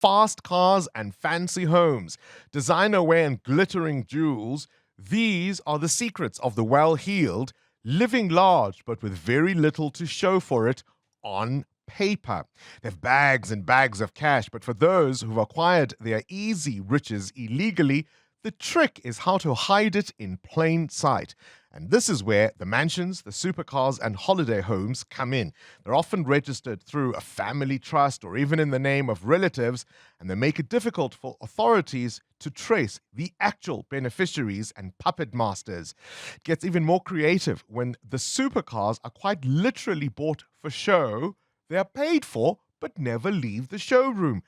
Fast cars and fancy homes, designer wear and glittering jewels, these are the secrets of the well-heeled, living large but with very little to show for it on paper. They have bags and bags of cash, but for those who've acquired their easy riches illegally, the trick is how to hide it in plain sight. And this is where the mansions, the supercars, and holiday homes come in. They're often registered through a family trust or even in the name of relatives, and they make it difficult for authorities to trace the actual beneficiaries and puppet masters. It gets even more creative when the supercars are quite literally bought for show. They are paid for, but never leave the showroom.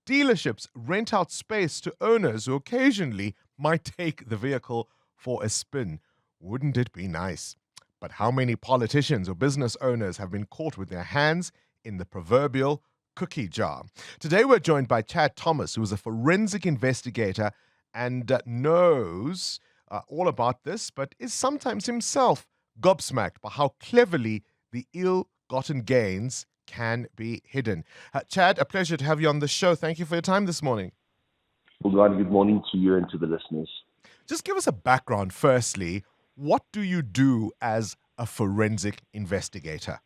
Dealerships rent out space to owners who occasionally might take the vehicle for a spin. Wouldn't it be nice? But how many politicians or business owners have been caught with their hands in the proverbial cookie jar? Today we're joined by Chad Thomas, who is a forensic investigator and knows all about this, but is sometimes himself gobsmacked by how cleverly the ill-gotten gains can be hidden. Chad, a pleasure to have you on the show. Thank you for your time this morning. Bongani, good morning to you and to the listeners. Just give us a background, firstly. What do you do as a forensic investigator?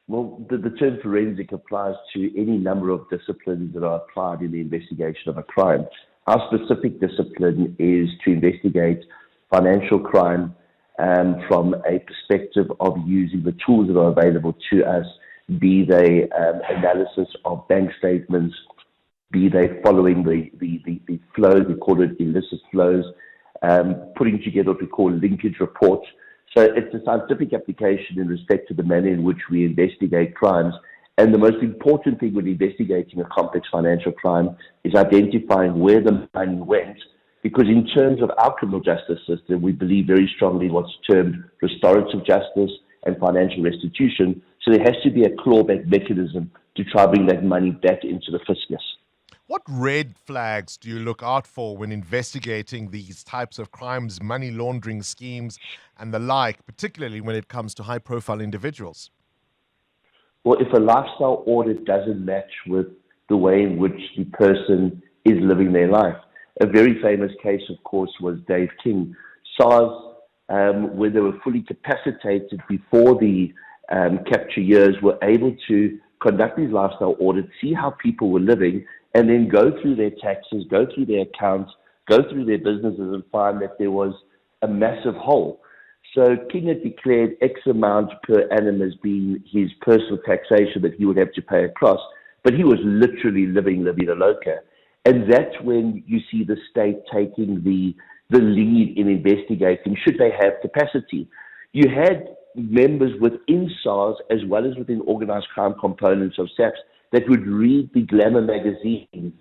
Well, the term forensic applies to any number of disciplines that are applied in the investigation of a crime. Our specific discipline is to investigate financial crime from a perspective of using the tools that are available to us, be they analysis of bank statements, be they following the flows, we call it illicit flows, putting together what we call linkage reports. So it's a scientific application in respect to the manner in which we investigate crimes. And the most important thing when investigating a complex financial crime is identifying where the money went, because in terms of our criminal justice system, we believe very strongly in what's termed restorative justice and financial restitution. So there has to be a clawback mechanism to try to bring that money back into the fiscus. What red flags do you look out for when investigating these types of crimes, money laundering schemes and the like, particularly when it comes to high-profile individuals? Well, if a lifestyle audit doesn't match with the way in which the person is living their life. A very famous case, of course, was Dave King. SARS, where they were fully capacitated before the capture years, were able to conduct these lifestyle audits, see how people were living, and then go through their taxes, go through their accounts, go through their businesses and find that there was a massive hole. So King had declared X amount per annum as being his personal taxation that he would have to pay across, but he was literally living La Vida Loca. And that's when you see the state taking the lead in investigating, should they have capacity. You had members within SARS as well as within organized crime components of SAPS that would read the Glamour magazine,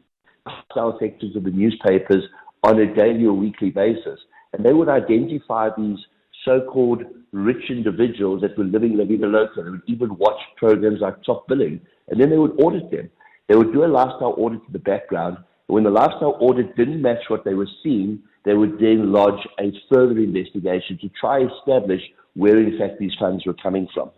style sections of the newspapers on a daily or weekly basis. And they would identify these so-called rich individuals that were living La Vida Loca. They would even watch programs like Top Billing, and then they would audit them. They would do a lifestyle audit in the background. When the lifestyle audit didn't match what they were seeing, they would then lodge a further investigation to try to establish where, in fact, these funds were coming from.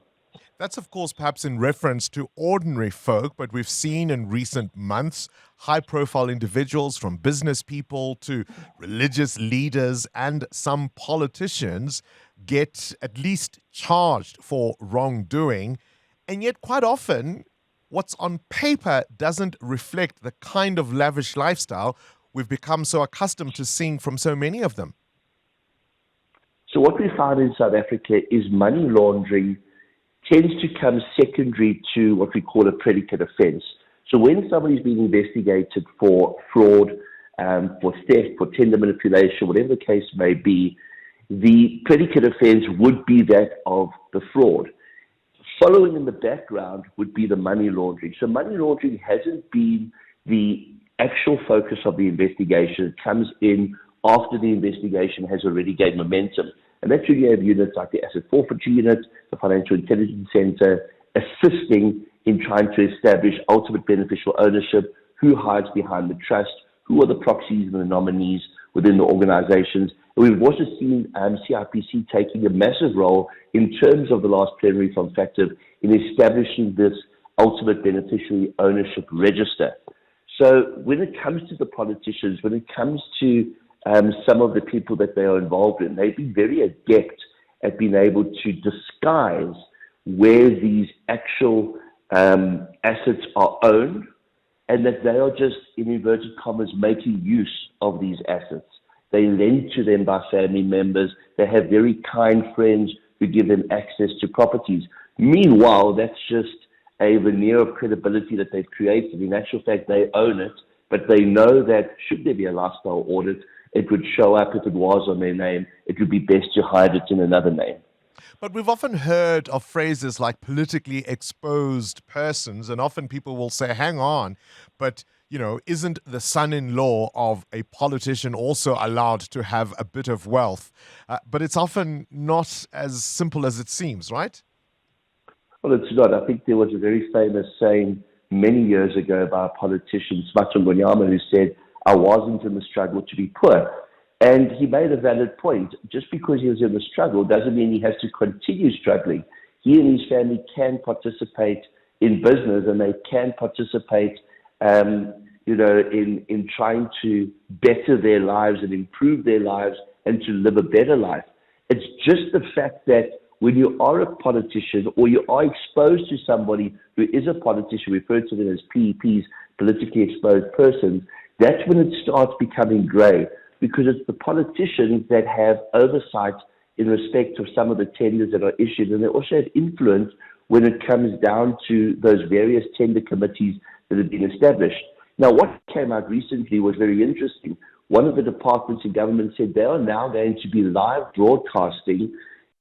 That's, of course, perhaps in reference to ordinary folk, but we've seen in recent months high-profile individuals from business people to religious leaders and some politicians get at least charged for wrongdoing. And yet, quite often, what's on paper doesn't reflect the kind of lavish lifestyle we've become so accustomed to seeing from so many of them. So what we found in South Africa is money laundering tends to come secondary to what we call a predicate offense. So when somebody's being investigated for fraud, for theft, for tender manipulation, whatever the case may be, the predicate offense would be that of the fraud. Following in the background would be the money laundering. So money laundering hasn't been the actual focus of the investigation. It comes in after the investigation has already gained momentum. And that's where you have units like the Asset Forfeiture Unit, the Financial Intelligence Center, assisting in trying to establish ultimate beneficial ownership, who hides behind the trust, who are the proxies and the nominees within the organizations. And we've also seen CIPC taking a massive role in terms of the last plenary from FACTIV in establishing this ultimate beneficiary ownership register. So when it comes to the politicians, when it comes to some of the people that they are involved in, they've been very adept at being able to disguise where these actual assets are owned, and that they are just, in inverted commas, making use of these assets. They lend to them by family members. They have very kind friends who give them access to properties. Meanwhile, that's just a veneer of credibility that they've created. In actual fact, they own it, but they know that should there be a lifestyle audit, it would show up if it was on their name. It would be best to hide it in another name. But we've often heard of phrases like politically exposed persons, and often people will say, hang on, but, isn't the son-in-law of a politician also allowed to have a bit of wealth? But it's often not as simple as it seems, right? Well, it's not. I think there was a very famous saying many years ago by a politician, Bongani, who said, I wasn't in the struggle to be poor. And he made a valid point. Just because he was in the struggle doesn't mean he has to continue struggling. He and his family can participate in business, and they can participate, in trying to better their lives and improve their lives and to live a better life. It's just the fact that when you are a politician or you are exposed to somebody who is a politician, referred to them as PEPs, politically exposed persons, that's when it starts becoming grey, because it's the politicians that have oversight in respect of some of the tenders that are issued, and they also have influence when it comes down to those various tender committees that have been established. Now, what came out recently was very interesting. One of the departments in government said they are now going to be live broadcasting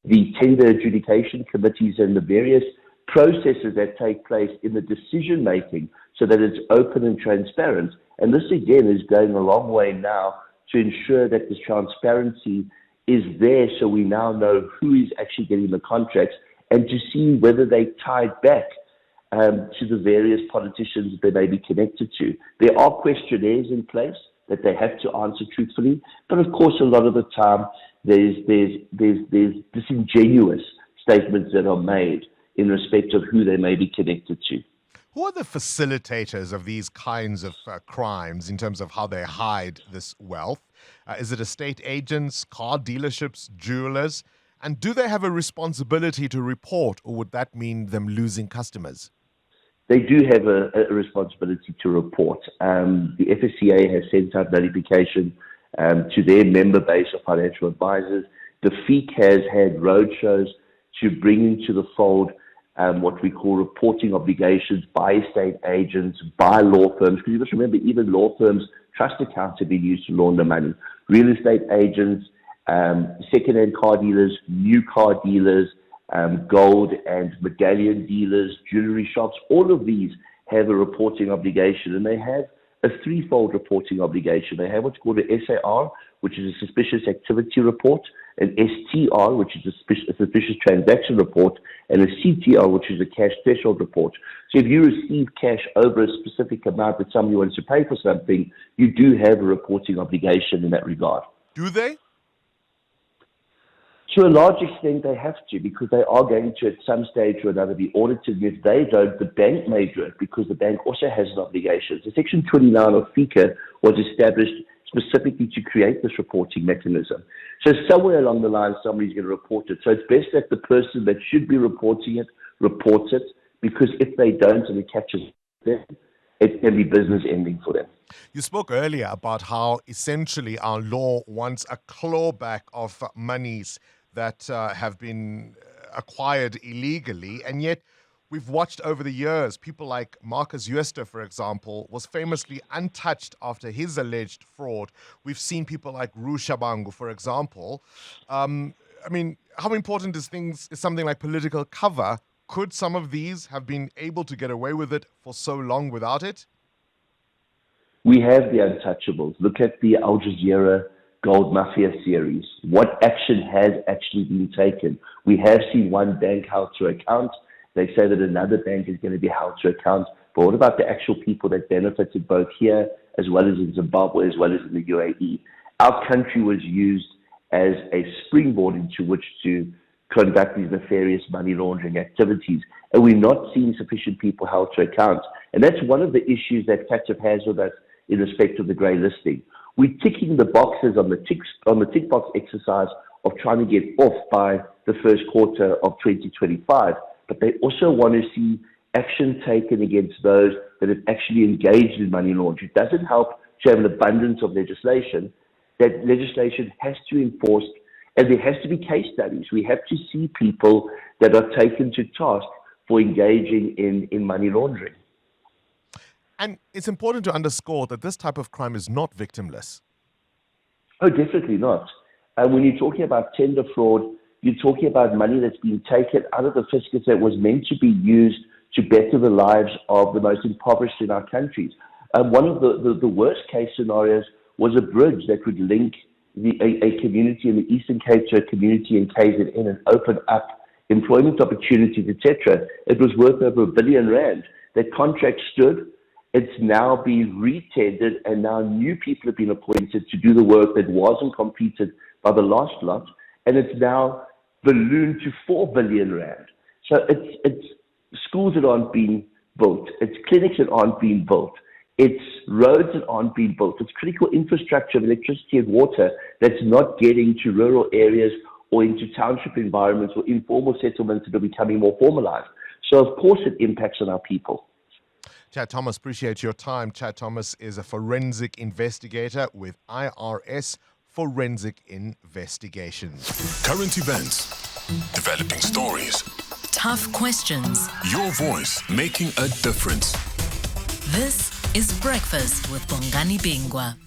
the tender adjudication committees and the various processes that take place in the decision making so that it's open and transparent. And this, again, is going a long way now to ensure that this transparency is there, so we now know who is actually getting the contracts, and to see whether they tied back to the various politicians that they may be connected to. There are questionnaires in place that they have to answer truthfully, but of course, a lot of the time, there's disingenuous statements that are made in respect of who they may be connected to. Who are the facilitators of these kinds of crimes in terms of how they hide this wealth? Is it estate agents, car dealerships, jewelers? And do they have a responsibility to report, or would that mean them losing customers? They do have a responsibility to report. The FSCA has sent out notification to their member base of financial advisors. The FEEC has had roadshows to bring into the fold what we call reporting obligations by estate agents, by law firms, because you must remember, even law firms, trust accounts have been used to launder money. Real estate agents, second-hand car dealers, new car dealers, gold and medallion dealers, jewelry shops, all of these have a reporting obligation, and they have a threefold reporting obligation. They have what's called an SAR, which is a suspicious activity report, an STR, which is a suspicious transaction report, and a CTR, which is a cash threshold report. So if you receive cash over a specific amount that somebody wants to pay for something, you do have a reporting obligation in that regard. Do they? To a large extent, they have to, because they are going to, at some stage or another, be audited. And if they don't, the bank may do it, because the bank also has an obligation. So Section 29 of FICA was established specifically to create this reporting mechanism. So somewhere along the line, somebody's going to report it. So it's best that the person that should be reporting it reports it, because if they don't and it catches them, it can be business ending for them. You spoke earlier about how essentially our law wants a clawback of monies that have been acquired illegally, and yet we've watched over the years people like Marcus Uester, for example, was famously untouched after his alleged fraud. We've seen people like Rushabangu, for example. How important is something like political cover? Could some of these have been able to get away with it for so long without it? We have the untouchables. Look at the Al Jazeera Gold Mafia series. What action has actually been taken? We have seen one bank held to account. They say that another bank is going to be held to account. But what about the actual people that benefited both here as well as in Zimbabwe as well as in the UAE? Our country was used as a springboard into which to conduct these nefarious money laundering activities. And we're not seeing sufficient people held to account. And that's one of the issues that CATSIP has with us in respect of the grey listing. We're ticking the boxes on the tick box exercise of trying to get off by the first quarter of 2025, but they also want to see action taken against those that have actually engaged in money laundering. It doesn't help to have an abundance of legislation. That legislation has to be enforced, and there has to be case studies. We have to see people that are taken to task for engaging in money laundering. And it's important to underscore that this type of crime is not victimless. Oh, definitely not. When you're talking about tender fraud, you're talking about money that's been taken out of the fiscus that was meant to be used to better the lives of the most impoverished in our countries. One of the worst case scenarios was a bridge that would link a community in the Eastern Cape to a community in KZN and open up employment opportunities, etc. It was worth over R1 billion. That contract stood. It's now been re-tendered, and now new people have been appointed to do the work that wasn't completed by the last lot, and it's now ballooned to R4 billion. So it's schools that aren't being built, it's clinics that aren't being built, it's roads that aren't being built, it's critical infrastructure of electricity and water that's not getting to rural areas or into township environments or informal settlements that are becoming more formalized. So of course it impacts on our people. Chad Thomas, appreciate your time. Chad Thomas is a forensic investigator with IRS Forensic Investigations. Current events, developing stories, tough questions. Your voice making a difference. This is Breakfast with Bongani Bingwa.